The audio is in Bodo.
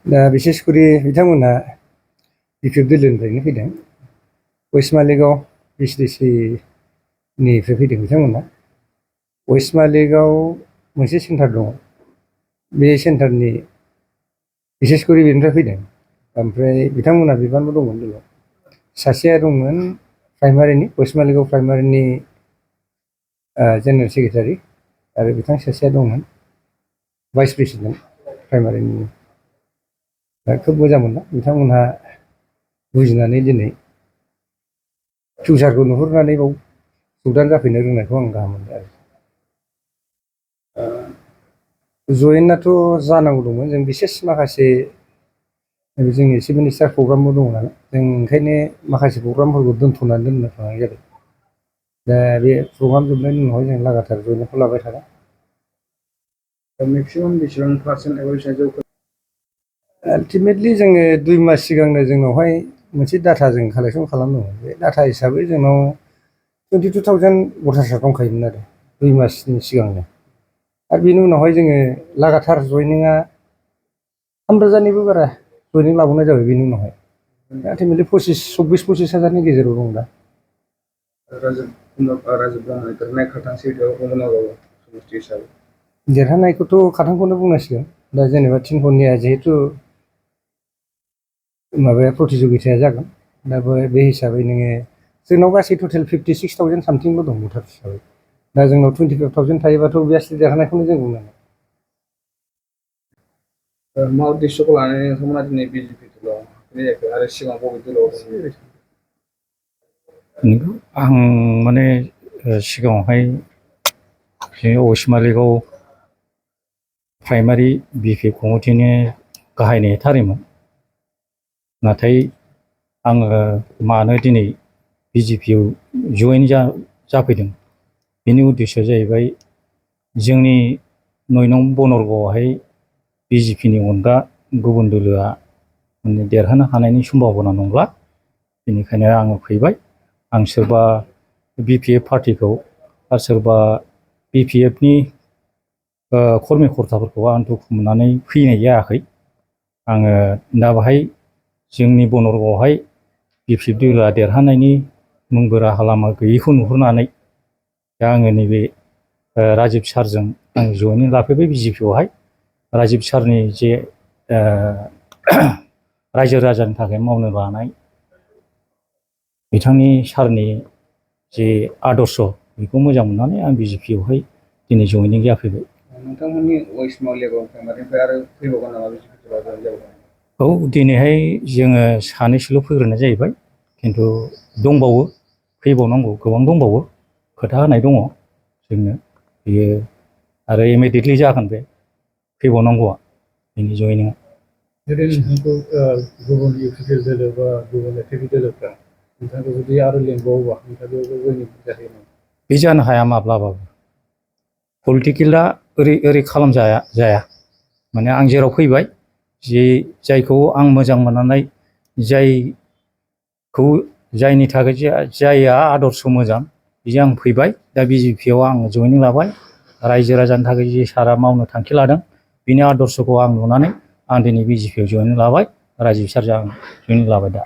दा बिसेसकरि बिथांमोना बिपिएफ दोलोनिफ्रायनो फैदों। वेस्ट मालिगाव बिसिडिसि निफ्राय फैदों बिथांमोना। वेस्ट मालिगाव मोनसे सेन्टार दङ, बे सेन्टारनि बिसेसकरि बेनिफ्राय फैदों। ओमफ्राय बिथांमोना बिबानबो दंमोन बेयाव। सासेया दंमोन प्राइमारिनि, वेस्ट मालिगाव प्राइमारिनि जेनेरेल सेक्रेटारि, आरो बिथां सासेया दंमोन भाइस प्रेसिडेन्ट प्राइमारिनि। दा खोब मोजां मोनदों बिथांमोनहा बुजिनानै दिनै फिउचारखौ नुहुरनानै बाव सुगदान जाफैनो रोंनायखौ आं गाहाम मोनदों आरो। जयेनाथ' जानांगौ दंमोन, जों बिसेस माखासे जोंनि चिफ मिनिस्टार प्रग्रामबो दङ नालाय, जों ओंखायनो माखासे प्रग्रामफोरखौ दोनथ'नानै दोननो थांनाय जादों। दा बे प्रग्राम जोबनायनि उनावहाय जों लागातार जयेनखौ लाबाय थागोन। मेक्सिमाम बेसेबां पार्सेन्ट एबा बेसेबां जौखोन्दो? आल्टिमेटलि जोङो 2 मास सिगांनो जोंनावहाय मोनसे डाटा जों कालेक्सन खालामदोंमोन। बे डाटा हिसाबै जोंनाव 22,000 भटार्सआ दंखायोमोन आरो 2 मासनि सिगांनो। आरो बेनि उनावहाय जोङो लागातार जयनिंआ 3,000निबो बारा जयनिं लाबावनाय जाबाय बेनि उनावहाय। आल्टिमेटलि 24,000 हाजारनि गेजेराव दं दा। राजीब ब्रह्मनि देरहानाय खाथांसै समष्टि हिसाबै देरहानायखौथ' खाथांखौनो बुंनांसिगोन। दा जेनेबा थिनख'निया जिहेतु माबाया प्रतिजगिताया जागोन, दा बे हिसाबै नोङो जोंनाव गासै टटेल 56,000 सामथिंल' दं भटार्स हिसाबै। दा जोंनाव 25,000 थायोबाथ' अभियासलि देरहानायखौनो जों बुंनांगोन। मा उद्देশ্যखौ लानानै नोंथांमोना दिनै बिजेपि दलाव हाबफैनाय जाखो आरो सिगां बबे दलाव दंमोन? आं माने सिगाङावहाय वेस्ट मालिगाव प्राइमारि बिपिएफ कमिटिनि गाहाय नेहाथारिमोन। नाथाय आङो मानो दिनै बिजेपिआव जयेन जाफैदों, बेनि उद्देশ্যआ जाहैबाय जोंनि 9 नं बनरगावआवहाय बिजेपिनि अनगा गुबुन दोलोआ माने देरहानो हानायनि सम्भाबना नंला, बेनिखायनो आङो फैबाय। आं सोरबा बिपिएफ पार्टिखौ आरो सोरबा बिपिएफनि कर्मि कर्ताफोरखौ आं दुखु मोननानै फैनाय जायाखै। आङो दा बाहाय जोंनि बनरगावआवहाय बिपिएफ दोलोआ देरहानायनि मोनबो राहा लामा गैयैखौ नुहुरनानै दा आङो नैबे राजिब सारजों आं जयेनिं लाफैबाय बिजेपिआवहाय। राजिब सारनि जे रायजो राजानि थाखाय मावनो लानाय बिथांनि सारनि जे आदर्श, बेखौ मोजां मोननानै आं बिजेपिआवहाय दिनै जयेनिं जाफैबाय। नोंथांमोननि वेस्ट मालिगाव प्राइमारिनिफ्राय आरो फैबावगोन नामा बिजेपि दलाव जयेन जाबावगोन? औ, दिनैहाय जोङो सानैसोल' फैग्रोनाय जाहैबाय, खिन्थु दंबावो, फैबावनांगौ गोबां दंबावो, खोथा होनाय दङ जोंनो। बियो आरो इमिडियेटलि जागोन, बे फैबावनांगौआ बेनि जयेनिंआ। जुदि नोंथांखौ गुबुन इउपिपिएल दोलो बा गुबुन एटिभि दोलोफ्रा नोंथांखौ जुदि आरो लिंबावोबा नोंथाङा जयेनिं जाहैयो नामा? बे जानो हाया माब्लाबाबो। पलिटिकेला ओरै खालामजाया। माने आं जेराव फैबाय, जायखौ आं मोजां मोननानै, जायनि थाखाय जायआ आदर्श मोजां, बेजों आं फैबाय। दा बिजेपिआव आं जयेनिं लाबाय। रायजो राजानि थाखाय जे सारा मावनो थांखि लादों, बिनि आदर्शखौ आं नुनानै आं दिनै बिजेपिआव जयेनिं लाबाय। राजिब सारजों आं जयेनिं लाबाय दा।